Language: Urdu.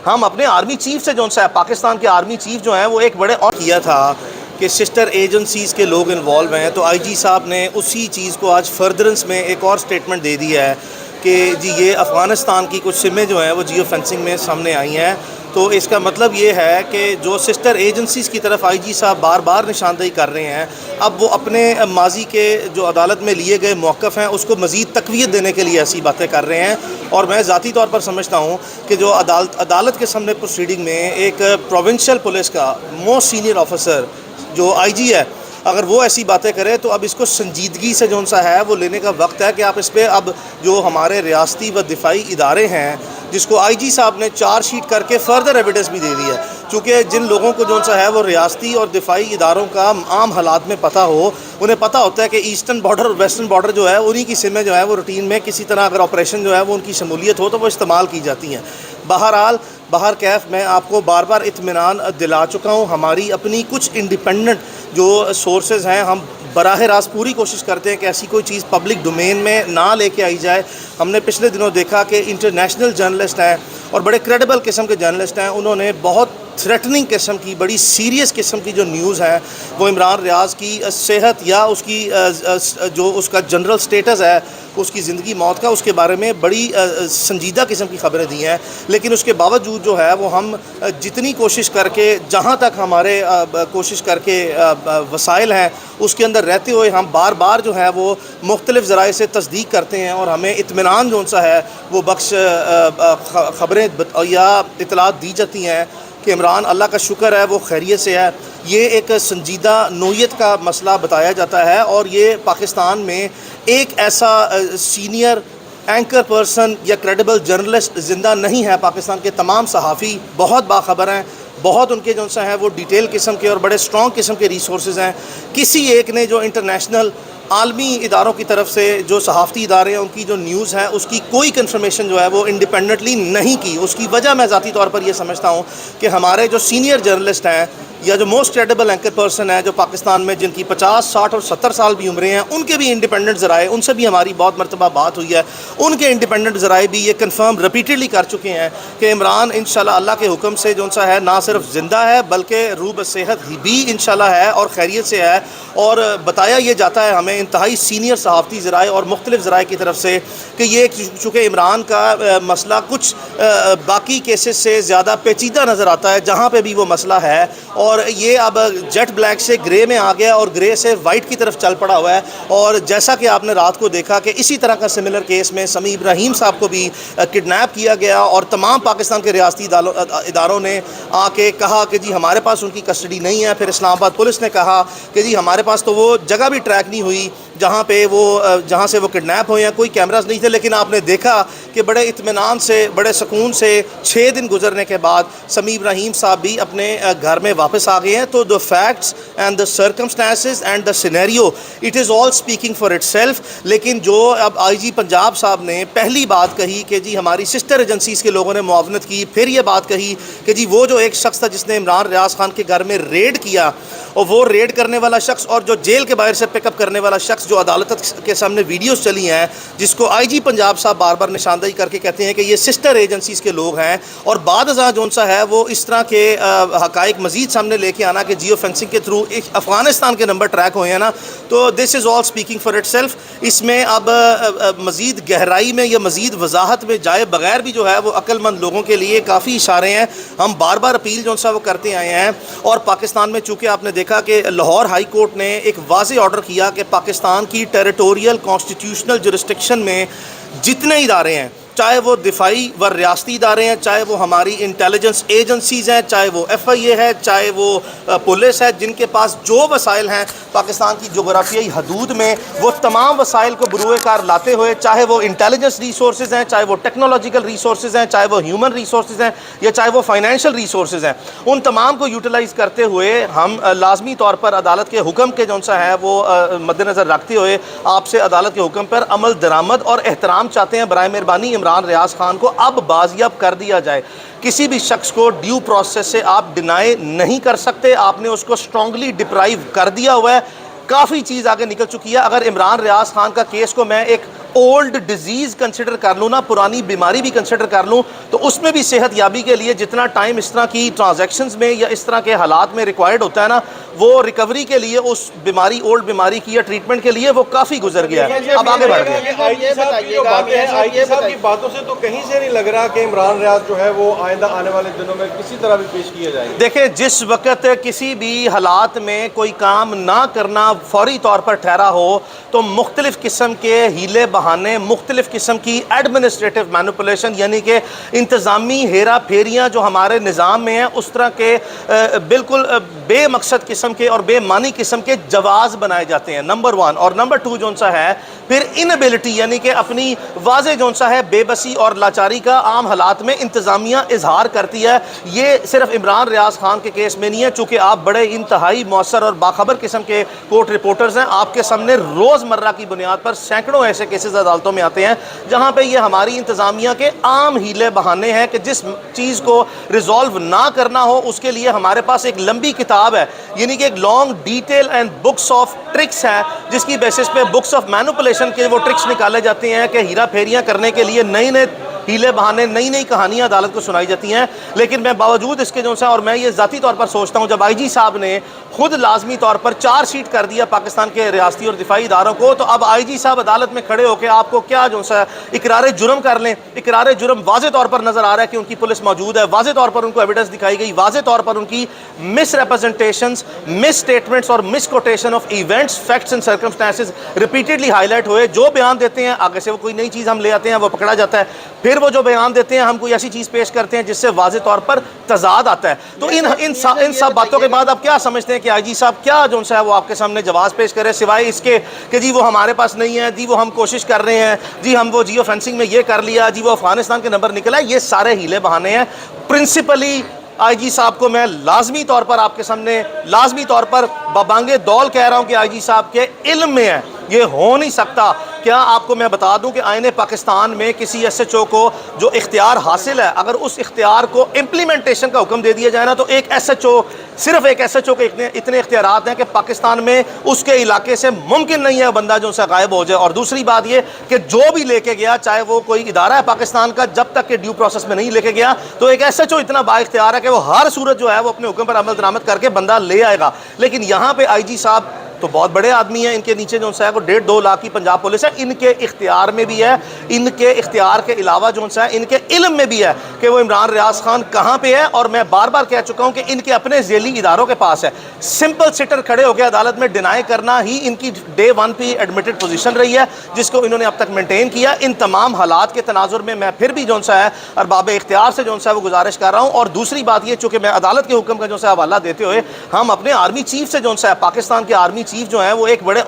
ہم اپنے آرمی چیف سے جو سا ہے پاکستان کے آرمی چیف جو ہیں وہ ایک بڑے اور کیا تھا کہ سسٹر ایجنسیز کے لوگ انوالو ہیں، تو آئی جی صاحب نے اسی چیز کو آج فردرنس میں ایک اور سٹیٹمنٹ دے دیا ہے کہ جی یہ افغانستان کی کچھ سمیں جو ہیں وہ جیو فینسنگ میں سامنے آئی ہیں۔ تو اس کا مطلب یہ ہے کہ جو سسٹر ایجنسیز کی طرف آئی جی صاحب بار بار نشاندہی کر رہے ہیں، اب وہ اپنے ماضی کے جو عدالت میں لیے گئے موقف ہیں اس کو مزید تقویت دینے کے لیے ایسی باتیں کر رہے ہیں۔ اور میں ذاتی طور پر سمجھتا ہوں کہ جو عدالت کے سامنے پروسیڈنگ میں ایک پروونشل پولیس کا موسٹ سینئر آفیسر جو آئی جی ہے، اگر وہ ایسی باتیں کرے تو اب اس کو سنجیدگی سے جو سا ہے وہ لینے کا وقت ہے کہ آپ اس پہ اب جو ہمارے ریاستی و دفاعی ادارے ہیں جس کو آئی جی صاحب نے چارج شیٹ کر کے فردر ایویڈنس بھی دے دی ہے، چونکہ جن لوگوں کو جو سا ہے وہ ریاستی اور دفاعی اداروں کا عام حالات میں پتہ ہو، انہیں پتہ ہوتا ہے کہ ایسٹرن بارڈر اور ویسٹرن بارڈر جو ہے انہی کی سمیں جو ہے وہ روٹین میں کسی طرح اگر آپریشن جو ہے وہ ان کی شمولیت ہو تو وہ استعمال کی جاتی ہیں۔ بہرحال کیف میں آپ کو بار بار اطمینان دلا چکا ہوں، ہماری اپنی کچھ انڈیپینڈنٹ جو سورسز ہیں، ہم براہ راست پوری کوشش کرتے ہیں کہ ایسی کوئی چیز پبلک ڈومین میں نہ لے کے آئی جائے۔ ہم نے پچھلے دنوں دیکھا کہ انٹرنیشنل جرنلسٹ ہیں اور بڑے کریڈیبل قسم کے جرنلسٹ ہیں، انہوں نے بہت تھریٹننگ قسم کی، بڑی سیریس قسم کی جو نیوز ہیں وہ عمران ریاض کی صحت یا اس کی جو اس کا جنرل سٹیٹس ہے، اس کی زندگی موت کا، اس کے بارے میں بڑی سنجیدہ قسم کی خبریں دی ہیں۔ لیکن اس کے باوجود جو ہے وہ ہم جتنی کوشش کر کے، جہاں تک ہمارے کوشش کر کے وسائل ہیں اس کے اندر رہتے ہوئے، ہم بار بار جو ہے وہ مختلف ذرائع سے تصدیق کرتے ہیں اور ہمیں اطمینان جو سا ہے وہ بخش خبریں یا اطلاعات دی جاتی ہیں کہ عمران اللہ کا شکر ہے وہ خیریت سے ہے۔ یہ ایک سنجیدہ نوعیت کا مسئلہ بتایا جاتا ہے اور یہ پاکستان میں ایک ایسا سینئر اینکر پرسن یا کریڈیبل جرنلسٹ زندہ نہیں ہے۔ پاکستان کے تمام صحافی بہت باخبر ہیں، بہت ان کے جو سا ہیں وہ ڈیٹیل قسم کے اور بڑے سٹرونگ قسم کے ریسورسز ہیں۔ کسی ایک نے جو انٹرنیشنل عالمی اداروں کی طرف سے جو صحافتی ادارے ہیں ان کی جو نیوز ہے اس کی کوئی کنفرمیشن جو ہے وہ انڈیپینڈنٹلی نہیں کی۔ اس کی وجہ میں ذاتی طور پر یہ سمجھتا ہوں کہ ہمارے جو سینئر جرنلسٹ ہیں یا جو موسٹ کریڈیبل اینکر پرسن ہیں جو پاکستان میں جن کی 50، 60 اور 70 سال بھی عمریں ہیں، ان کے بھی انڈیپینڈنٹ ذرائع، ان سے بھی ہماری بہت مرتبہ بات ہوئی ہے، ان کے انڈیپینڈنٹ ذرائع بھی یہ کنفرم ریپیٹڈلی کر چکے ہیں کہ عمران انشاءاللہ اللہ کے حکم سے جو سا ہے نہ صرف زندہ ہے بلکہ روح صحت بھی انشاءاللہ ہے اور خیریت سے ہے۔ اور بتایا یہ جاتا ہے ہمیں انتہائی سینئر صحافتی ذرائع اور مختلف ذرائع کی طرف سے کہ یہ چونکہ عمران کا مسئلہ کچھ باقی کیسز سے زیادہ پیچیدہ نظر آتا ہے جہاں پہ بھی وہ مسئلہ ہے، اور یہ اب جیٹ بلیک سے گرے میں آ گیا اور گرے سے وائٹ کی طرف چل پڑا ہوا ہے۔ اور جیسا کہ آپ نے رات کو دیکھا کہ اسی طرح کا سملر کیس میں سمیع ابراہیم صاحب کو بھی کڈنیپ کیا گیا اور تمام پاکستان کے ریاستی اداروں نے آ کے کہا کہ جی ہمارے پاس ان کی کسٹڈی نہیں ہے۔ پھر اسلام آباد پولیس نے کہا کہ جی ہمارے پاس تو وہ جگہ بھی ٹریک نہیں ہوئی جہاں سے وہ کڈنیپ ہوئے ہیں، کوئی کیمراز نہیں تھے۔ لیکن آپ نے دیکھا کہ بڑے اطمینان سے، بڑے سکون سے 6 دن گزرنے کے بعد سمیع ابراہیم صاحب بھی اپنے گھر میں واپس آ گئے ہیں۔ تو the facts and the circumstances and the scenario it is all speaking for itself۔ لیکن جو اب آئی جی پنجاب صاحب نے پہلی بات کہی کہ جی ہماری سسٹر ایجنسیز کے لوگوں نے معاونت کی، پھر یہ بات کہی کہ جی وہ جو ایک شخص تھا جس نے عمران ریاض خان کے گھر میں ریڈ کیا، اور وہ ریڈ کرنے والا شخص اور جو جیل کے باہر سے پک اپ کرنے والا شخص جو عدالت کے سامنے ویڈیوز چلی ہیں جس کو آئی جی پنجاب صاحب بار بار نشاندہی کر کے کہتے ہیں کہ یہ سسٹر ایجنسیز کے لوگ ہیں، اور بعد ازاں جو سا ہے وہ اس طرح کے حقائق مزید سامنے لے کے آنا کہ جیو فینسنگ کے تھرو افغانستان کے نمبر ٹریک ہوئے ہیں نا، تو دس از آل اسپیکنگ فار اٹ سیلف۔ اس میں اب مزید گہرائی میں یا مزید وضاحت میں جائے بغیر بھی جو ہے وہ عقل مند لوگوں کے لیے کافی اشارے ہیں۔ ہم بار بار اپیل جو سا وہ کرتے آئے ہیں، اور پاکستان میں چونکہ آپ نے دیکھا کہ لاہور ہائی کورٹ نے ایک واضح آرڈر کیا کہ پاکستان کی ٹیریٹوریل کانسٹیٹیوشنل جورسڈکشن میں جتنے ادارے ہیں، چاہے وہ دفاعی و ریاستی ادارے ہیں، چاہے وہ ہماری انٹیلیجنس ایجنسیز ہیں، چاہے وہ ایف آئی اے ہے، چاہے وہ پولیس ہے، جن کے پاس جو وسائل ہیں پاکستان کی جغرافیائی حدود میں، وہ تمام وسائل کو بروئے کار لاتے ہوئے، چاہے وہ انٹیلیجنس ریسورسز ہیں، چاہے وہ ٹیکنالوجیکل ریسورسز ہیں، چاہے وہ ہیومن ریسورسز ہیں، یا چاہے وہ فائنینشیل ریسورسز ہیں، ان تمام کو یوٹیلائز کرتے ہوئے ہم لازمی طور پر عدالت کے حکم کے جو سا ہے وہ مد نظر رکھتے ہوئے آپ سے عدالت کے حکم پر عمل درآمد اور احترام چاہتے ہیں۔ برائے مہربانی عمران ریاض خان کو اب بازیاب کر دیا جائے۔ کسی بھی شخص کو ڈیو پروسیس سے آپ ڈینائی نہیں کر سکتے، آپ نے اس کو اسٹرانگلی ڈپرائیو کر دیا ہوا ہے۔ کافی چیز آگے نکل چکی ہے۔ اگر عمران ریاض خان کا کیس کو میں ایک اولڈ ڈیزیز کنسیڈر کر لوں نا, پرانی بیماری بھی کنسیڈر کر لوں, تو اس میں بھی صحت یابی کے لیے جتنا ٹائم اس طرح کی ٹرانزیکشنز میں یا اس طرح کے حالات میں ریکوائرڈ ہوتا ہے نا, وہ ریکوری کے لیے اس بیماری, اولڈ بیماری کی یا ٹریٹمنٹ کے لیے وہ کافی گزر گیا ہے. اب آگے بڑھ گئے. آئی جی صاحب کی باتوں سے تو کہیں سے نہیں لگ رہا کہ عمران ریاض جو ہے وہ آئندہ آنے والے دنوں میں کسی طرح بھی پیش کیا جائے گا. دیکھیں, جس وقت کسی بھی حالات میں کوئی کام نہ کرنا فوری طور پر ٹھہرا ہو تو مختلف قسم کے ہیلے بہانے, مختلف قسم کی ایڈمنسٹریٹو مینوپولیشن یعنی کہ انتظامی ہیرا پھیریاں جو ہمارے نظام میں ہیں, اس طرح کے بالکل بے مقصد قسم کے اور بے معنی قسم کے جواز بنائے جاتے ہیں, نمبر 1. اور نمبر 2 جون سا ہے پھر انیبلٹی, یعنی کہ اپنی واضح جون سا ہے بے بسی اور لاچاری کا عام حالات میں انتظامیہ اظہار کرتی ہے. یہ صرف عمران ریاض خان کے کیس میں نہیں ہے, چونکہ آپ بڑے انتہائی مؤثر اور باخبر قسم کے کورٹ رپورٹرز ہیں. آپ کے سامنے روز مرہ کی بنیاد پر سینکڑوں ایسے کیسز عدالتوں میں آتے ہیں جہاں پہ یہ ہماری انتظامیہ کے عام ہیلے بہانے ہیں کہ جس چیز کو ریزالو نہ کرنا ہو اس کے لیے ہمارے پاس ایک لمبی کتاب ہے, یعنی کہ ایک long detail and bags of tricks ہے, جس کی بیسس پہ بکس آف مینوپولیشن کے وہ ٹرکس نکالے جاتے ہیں کہ ہیرا پھیریاں کرنے کے لیے نئی نئے ہیلے بہانے, نئی نئی کہانیاں عدالت کو سنائی جاتی ہیں. لیکن میں باوجود اس کے جو سا, اور میں یہ ذاتی طور پر سوچتا ہوں, جب آئی جی صاحب نے خود لازمی طور پر چارج شیٹ کر دیا پاکستان کے ریاستی اور دفاعی اداروں کو, تو اب آئی جی صاحب عدالت میں کھڑے ہو کے آپ کو کیا جو سا اقرار جرم کر لیں. اقرار جرم واضح طور پر نظر آ رہا ہے کہ ان کی پولیس موجود ہے, واضح طور پر ان کو ایویڈنس دکھائی گئی, واضح طور پر ان کی مس ریپرزنٹیشنز, مس سٹیٹمنٹس اور misquotation of events, facts and circumstances repeatedly highlight ہوئے. جو بیان دیتے ہیں آگے سے وہ کوئی نئی چیز ہم لے آتے ہیں, وہ پکڑا جاتا ہے. پھر وہ جو بیان دیتے ہیں ہم کوئی ایسی چیز پیش کرتے ہیں جس سے واضح طور پر تضاد آتا ہے. تو ان سب باتوں کے بعد آپ کیا سمجھتے ہیں کہ آئی جی صاحب کیا جو ہے وہ آپ کے سامنے جواز پیش کرے, سوائے اس کے کہ جی وہ ہمارے پاس نہیں ہے, جی وہ ہم کوشش کر رہے ہیں, جی ہم وہ جیو فینسنگ میں یہ کر لیا, جی وہ افغانستان کے نمبر نکلا ہے. یہ سارے ہیلے بہانے ہیں. پرنسپلی آئی جی صاحب کو میں لازمی طور پر آپ کے سامنے لازمی طور پر ببانگے دول کہہ رہا ہوں کہ آئی جی صاحب کے علم میں ہے, یہ ہو نہیں سکتا. کیا آپ کو میں بتا دوں کہ آئین پاکستان میں کسی ایس ایچ او کو جو اختیار حاصل ہے, اگر اس اختیار کو امپلیمنٹیشن کا حکم دے دیا جائے نا, تو ایک ایس ایچ او, صرف ایک ایس ایچ او کے اتنے اختیارات ہیں کہ پاکستان میں اس کے علاقے سے ممکن نہیں ہے بندہ جو سے غائب ہو جائے. اور دوسری بات یہ کہ جو بھی لے کے گیا, چاہے وہ کوئی ادارہ ہے پاکستان کا, جب تک کہ ڈیو پروسیس میں نہیں لے کے گیا, تو ایک ایس ایچ او اتنا با اختیار ہے کہ وہ ہر صورت جو ہے وہ اپنے حکم پر عمل درآمد کر کے بندہ لے آئے گا. لیکن یہاں پہ آئی جی صاحب تو بہت بڑے آدمی ہیں, ان کے نیچے جو ہے وہ 1.5-2 لاکھ کی پنجاب پولیس ہے, ان کے اختیار میں بھی ہے, ان کے اختیار کے علاوہ جو ہے ان کے علم میں بھی ہے کہ وہ عمران ریاض خان کہاں پہ ہے. اور میں بار بار کہہ چکا ہوں کہ ان کے اپنے ذیلی اداروں کے پاس ہے. سمپل سٹر کھڑے ہو کے عدالت میں ڈینائی کرنا ہی ان کی ڈے 1 پہ ایڈمٹڈ پوزیشن رہی ہے, جس کو انہوں نے اب تک مینٹین کیا. ان تمام حالات کے تناظر میں میں پھر بھی جو ہے ارباب اختیار سے جو ہے وہ گزارش کر رہا ہوں. اور دوسری بات یہ, چونکہ میں عدالت کے حکم کا جو ہے حوالہ دیتے ہوئے ہم اپنے آرمی چیف سے جو ہے, پاکستان کے آرمی چیف جو ہیں وہ ایک بڑے